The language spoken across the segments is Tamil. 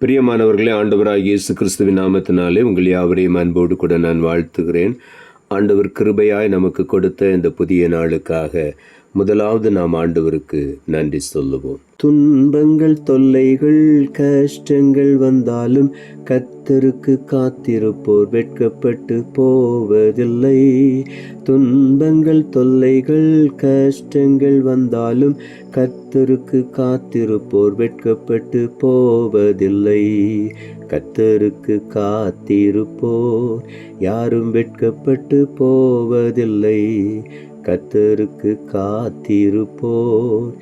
பிரியமானவர்களே, ஆண்டவராகிய இயேசு கிறிஸ்துவின் நாமத்தினாலே உங்கள் யாவரையும் அன்போடு கூட நான் வாழ்த்துகிறேன். ஆண்டவர் கிருபையாய் நமக்கு கொடுத்த இந்த புதிய நாளுக்காக முதலாவது நாம் ஆண்டவருக்கு நன்றி சொல்லுவோம். துன்பங்கள், தொல்லைகள், கஷ்டங்கள் வந்தாலும் கர்த்தருக்கு காத்திருப்போர் வெட்கப்பட்டு போவதில்லை. துன்பங்கள், தொல்லைகள், கஷ்டங்கள் வந்தாலும் கர்த்தருக்கு காத்திருப்போர் வெட்கப்பட்டு போவதில்லை. கர்த்தருக்கு காத்திருப்போர் யாரும் வெட்கப்பட்டு போவதில்லை. கர்த்தருக்கு காத்திருப்போர்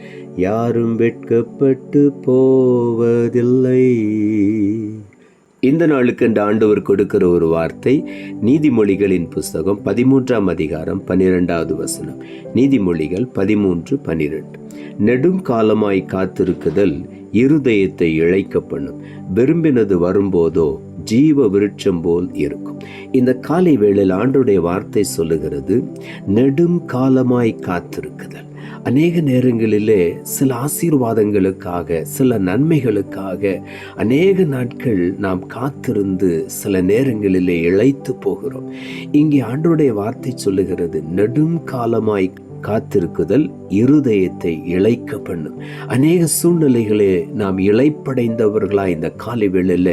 யாரும் வெட்கப்பட்டு போவதில்லை. இந்த நாளுக்கு இந்த ஆண்டவர் கொடுக்கிற ஒரு வார்த்தை நீதிமொழிகளின் புஸ்தகம் 13ஆம் அதிகாரம் 12வது வசனம். நீதிமொழிகள் 13:12. நெடும் காலமாய் காத்திருக்குதல் இருதயத்தை இளைக்க பண்ணும், விரும்பினது வரும்போதோ ஜீவ விருட்சம் போல் இருக்கும். இந்த காலை வேளையில் ஆண்டவருடைய வார்த்தை சொல்லுகிறது, நெடும் காலமாய் காத்திருக்குதல். அநேக நேரங்களிலே சில ஆசீர்வாதங்களுக்காக, சில நன்மைகளுக்காக அநேக நாட்கள் நாம் காத்திருந்து சில நேரங்களிலே இளைத்து போகிறோம். இங்கே ஆண்டவருடைய வார்த்தை சொல்லுகிறது, நெடும் காலமாய் காத்திருக்குதல் இருதயத்தை இளைக்க பண்ணும். அநேக சூழ்நிலைகளே நாம் இளைப்படைந்தவர்களாய் இந்த காலை வேளையில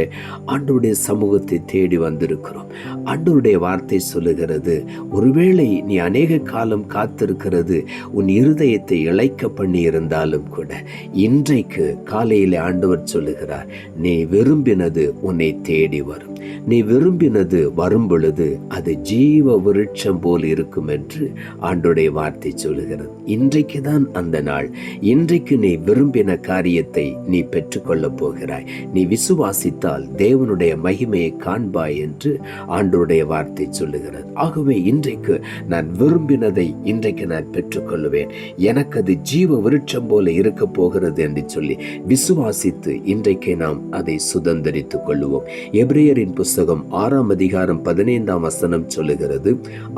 ஆண்டவருடைய சமூகத்தை தேடி வந்திருக்கிறோம். ஆண்டவருடைய வார்த்தை சொல்லுகிறது, ஒருவேளை நீ அநேக காலம் காத்திருக்கிறது உன் இருதயத்தை இளைக்க பண்ணி இருந்தாலும் கூட இன்றைக்கு காலையிலே ஆண்டவர் சொல்லுகிறார், நீ விரும்பினது உன்னை தேடி வரும். நீ விரும்பினது வரும் பொழுது அது ஜீவ விருட்சம் போல் இருக்கும் என்று ஆண்டவருடைய வார்த்தை சொல்லுகிறது. இன்றைக்கு தான் அந்த நாள். இன்றைக்கு நீ விரும்பின காரியத்தை நீ பெற்றுக்கொள்ளப் போகிறாய். நீ விசுவாசித்தால் தேவனுடைய மகிமையை காண்பாய் என்று ஆண்டவருடைய வார்த்தை சொல்லுகிறது. ஆகவே இன்றைக்கு நான் விரும்பினதை இன்றைக்கு நான் பெற்றுக்கொள்ளுவேன், எனக்கு அது ஜீவ விருட்சம் போல இருக்க போகிறது என்று சொல்லி விசுவாசித்து இன்றைக்கு நாம் அதை சுதந்தரித்துக் கொள்ளுவோம். எபிரேயரின் புஸ்தகம் 6ஆம் அதிகாரம் 15ஆம் வசனம் சொல்லுகிறது,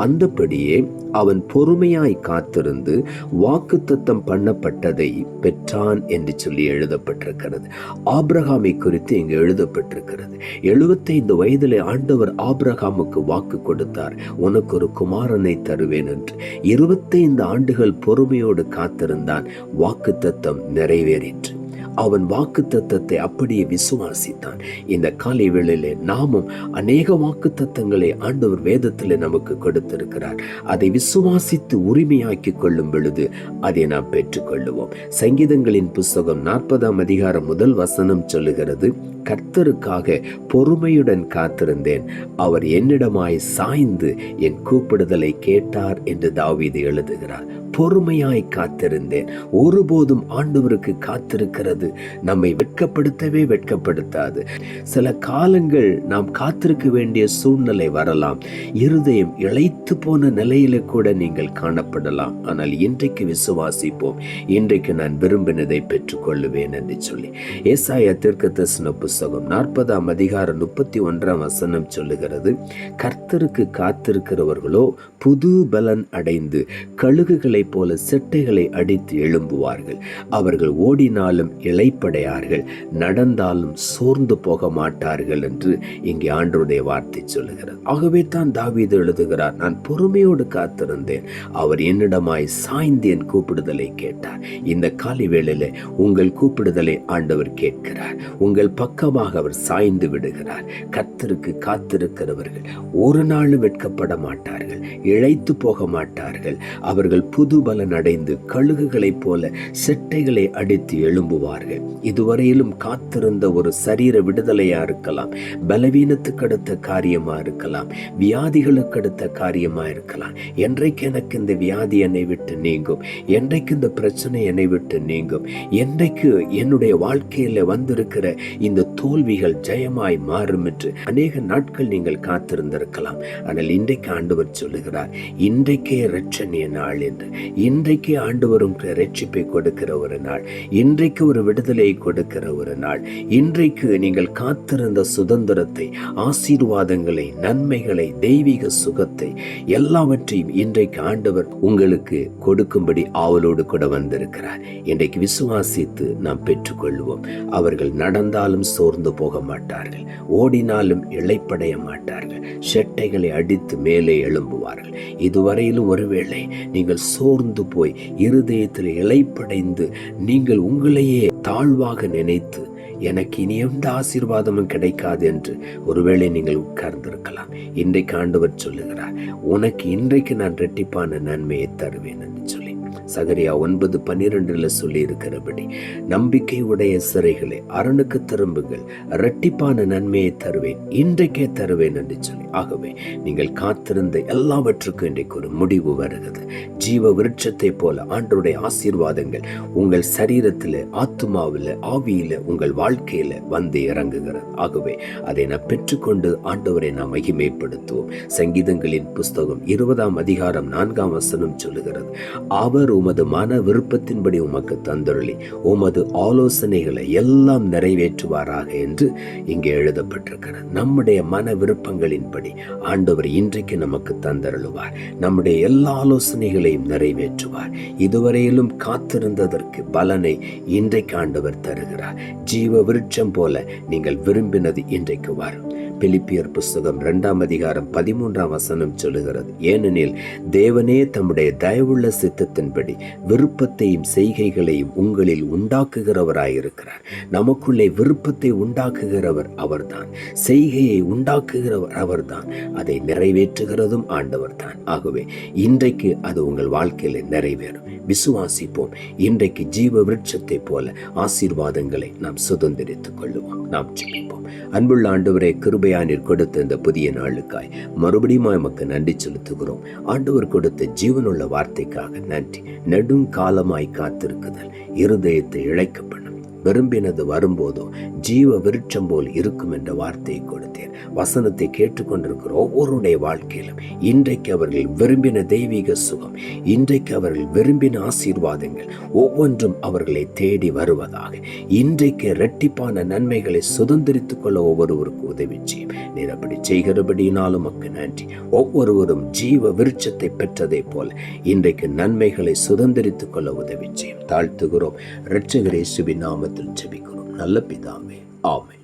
அந்தபடியே அவன் பொறுமையாய் காத்திருந்து வாக்குத்தத்தம் பண்ணப்பட்டதை பெற்றான் என்று சொல்லி எழுதப்பட்டிருக்கிறது. ஆபிரகாமை குறித்து இங்கு எழுதப்பட்டிருக்கிறது. 75 வயதிலே ஆண்டவர் ஆபிரகாமுக்கு வாக்கு கொடுத்தார், உனக்கு ஒரு குமாரனை தருவேன் என்று. 25 ஆண்டுகள் பொறுமையோடு காத்திருந்தான். வாக்குத்தத்தம் நிறைவேறிற்று. அவன் வாக்குத்தத்தத்தை அப்படியே விசுவாசித்தான். இந்த காலை வேளையிலே நாமும் அநேக வாக்குத்தத்தங்களை ஆண்டவர் வேதத்தில் நமக்கு கொடுத்திருக்கிறார். அதை விசுவாசித்து உரிமையாக்கி கொள்ளும் பொழுது அதை நாம் பெற்றுக்கொள்ளுவோம். சங்கீதங்களின் புஸ்தகம் 40ஆம் அதிகாரம் 1 வசனம் சொல்லுகிறது, கர்த்தருக்காக பொறுமையுடன் காத்திருந்தேன், அவர் என்னிடமாய் சாய்ந்து என் கூப்பிடுதலை கேட்டார் என்று தாவீது எழுதுகிறார். பொறுமையாய் காத்திருந்தேன். ஒருபோதும் ஆண்டவருக்கு காத்திருக்கிறது நம்மை வெட்கப்படுத்தவே வெட்கப்படுத்தாது. சில காலங்கள் நாம் காத்திருக்க வேண்டிய சூழ்நிலை வரலாம். இருதயம் இளைத்து போன நிலையில கூட நீங்கள் காணப்படலாம். ஆனால் இன்றைக்கு விசுவாசிப்போம், இன்றைக்கு நான் விரும்பினதை பெற்றுக்கொள்ளுவேன் என்று சொல்லி. ஏசாயா தீர்க்கதரிசன புஸ்தகம் 40ஆம் அதிகாரம் 31ஆம் வசனம் சொல்லுகிறது, கர்த்தருக்கு காத்திருக்கிறவர்களோ புது பலன் அடைந்து கழுகுகளை போல செட்டைகளை அடித்து எழும்புவார்கள். அவர்கள் ஓடினாலும் இளைப்படையார்கள், நடந்தாலும் சோர்ந்து போக மாட்டார்கள் என்று இங்கே ஆண்டவருடைய வார்த்தை சொல்லுகிறது. ஆகவே தான் தாவீது எழுதுகிறார், நான் பொறுமையோடு காத்திருந்தேன், அவர் என்னிடமாய் சாய்ந்து என் கூப்பிடுதலை கேட்டார். இந்த காலை வேளையில உங்கள் கூப்பிடுதலை ஆண்டவர் கேட்கிறார். உங்கள் பக்கமாக அவர் சாய்ந்து விடுகிறார். கர்த்தருக்கு காத்திருக்கிறவர்கள் ஒரு நாள் வெட்கப்பட மாட்டார்கள், இளைத்து போக மாட்டார்கள். அவர்கள் புது பலன் அடைந்து கழுகுகளைப் போல செட்டைகளை அடித்து எழும்புவார்கள். இதுவரையிலும் காத்திருந்த ஒரு சரீர விடுதலையா இருக்கலாம், பலவீனத்துக்கு அடுத்த காரியமா இருக்கலாம், வியாதிகளுக்கு அடுத்த காரியமா இருக்கலாம். என்றைக்கு எனக்கு இந்த வியாதி என்னை விட்டு நீங்கும், என்றைக்கு இந்த பிரச்சனை என்னை விட்டு நீங்கும், என்றைக்கு என்னுடைய வாழ்க்கையில வந்திருக்கிற இந்த தோல்விகள் ஜெயமாய் மாறும் என்று அநேக நாட்கள் நீங்கள் காத்திருந்திருக்கலாம். ஆனால் இன்றைக்கு ஆண்டவர் சொல்லுகிறார், இன்றைக்கே இரட்சணிய நாள் என்று. இன்றைக்கு ஆண்டவரும் ரட்சிப்பை கொடுக்கிற ஒரு நாள், இன்றைக்கு ஒரு விடுதலையை கொடுக்கிற ஒரு நாள். இன்றைக்கு நீங்கள் காத்திருந்த சுதந்திரத்தை, ஆசீர்வாதங்களை, நன்மைகளை, தெய்வீக சுகத்தை எல்லாவற்றையும் இன்றைக்கு ஆண்டவர் உங்களுக்கு கொடுக்கும்படி ஆவலோடு கூட வந்திருக்கிறார். இன்றைக்கு விசுவாசித்து நாம் பெற்றுக்கொள்வோம். அவர்கள் நடந்தாலும் சோர்ந்து சோர்ந்து போக மாட்டார்கள். ஓடினாலும் இளைப்படைய மாட்டார்கள். செட்டைகளை அடித்து மேலே எழும்புவார்கள். இதுவரையிலும் ஒருவேளை நீங்கள் சோர்ந்து போய் இருதயத்தில் இளைப்படைந்து நீங்கள் உங்களையே தாழ்வாக நினைத்து எனக்கு இனி எந்த ஆசீர்வாதமும் கிடைக்காது என்று ஒருவேளை நீங்கள் உட்கார்ந்திருக்கலாம். இன்றைக்கு ஆண்டவர் சொல்லுகிறார், உனக்கு இன்றைக்கு நான் இரட்டிப்பான நன்மையை தருவேன் என்று சொல்லி சகரியா 9:12 சொல்லி இருக்கிறபடி, நம்பிக்கை உடைய சிறைகளை அரணுக்கு திரும்புங்கள், இரட்டிப்பான நன்மையை தருவேன், இன்றைக்கே தருவேன் என்று சொல்லி. ஆகவே நீங்கள் காத்திருந்த எல்லாவற்றுக்கும் இன்றைக்கு ஒரு முடிவு வருகிறது. ஜீவ விருட்சத்தை போல ஆண்டவருடைய ஆசீர்வாதங்கள் உங்கள் சரீரத்தில், ஆத்துமாவில், ஆவியில, உங்கள் வாழ்க்கையில வந்து இறங்குகிறது. ஆகவே அதை நான் பெற்றுக்கொண்டு ஆண்டவரை நாம் மகிமைப்படுத்துவோம். சங்கீதங்களின் புஸ்தகம் 20:4 சொல்லுகிறது, அவர் உமது மன விருப்பத்தின்படி உமக்கு தந்தருளி உமது ஆலோசனைகளை எல்லாம் நிறைவேற்றுவாராக என்று இங்கே எழுதப்பட்டிருக்கிறது. நம்முடைய மன விருப்பங்களின்படி ஆண்டவர் இன்றைக்கு நமக்கு தந்தருளுவார். நம்முடைய எல்லா ஆலோசனைகளையும் நிறைவேற்றுவார். இதுவரையிலும் காத்திருந்ததற்கு பலனை இன்றைக்கு ஆண்டவர் தருகிறார். ஜீவ விருட்சம் போல நீங்கள் விரும்பினது இன்றைக்கு வரும். பிலிப்பியர் புஸ்தகம் 2:13 சொல்லுகிறது, ஏனெனில் தேவனே தம்முடைய தயவுள்ள சித்தத்தின்படி விருப்பத்தையும் செய்கைகளையும் உங்களில் உண்டாக்குகிறவராயிருக்கிறார். நமக்குள்ளே விருப்பத்தை உண்டாக்குகிறவர் அவர்தான், செய்கையை உண்டாக்குகிறவர் அவர்தான், அதை நிறைவேற்றுகிறதும் ஆண்டவர் தான். ஆகவே இன்றைக்கு அது உங்கள் வாழ்க்கையில நிறைவேறும். விசுவாசிப்போம். இன்றைக்கு ஜீவ விருட்சத்தை போல ஆசீர்வாதங்களை நாம் சுதந்திரித்துக் கொள்ளுவோம். நாம் ஜெபிப்போம். அன்புள்ள ஆண்டவரே, கிருபையானீர் கொடுத்த இந்த புதிய நாளுக்காய் மறுபடியும் எமக்கு நன்றி செலுத்துகிறோம். ஆண்டவர் கொடுத்த ஜீவனுள்ள வார்த்தைக்காக நன்றி. நெடும் காலமாய் காத்திருக்குதல் இருதயத்தை இழைக்கப்படும். விரும்பினது வரும்போதோ ஜீவ விருட்சம் போல் இருக்கும் என்ற வார்த்தையை கொடுத்தேன். வசனத்தை கேட்டுக்கொண்டிருக்கிற ஒவ்வொருடைய வாழ்க்கையிலும் இன்றைக்கு அவர்கள் விரும்பின தெய்வீக சுகம், இன்றைக்கு அவர்கள் விரும்பின ஆசீர்வாதங்கள் ஒவ்வொன்றும் அவர்களை தேடி வருவதாக, இன்றைக்கு இரட்டிப்பான நன்மைகளை சுதந்திரித்துக் கொள்ள ஒவ்வொருவருக்கு உதவி செய்யும். நீர் அப்படி செய்கிறபடினாலும் மக்கு நன்றி. ஒவ்வொருவரும் ஜீவ விருட்சத்தை பெற்றதை போல இன்றைக்கு நன்மைகளை சுதந்திரித்துக் கொள்ள உதவி செய்யும். தாழ்த்துகிறோம். இரட்சகர் இயேசுவின் நாமத்தில் ஜெபிக்கிறோம் நல்ல பிதாவே, ஆமென்.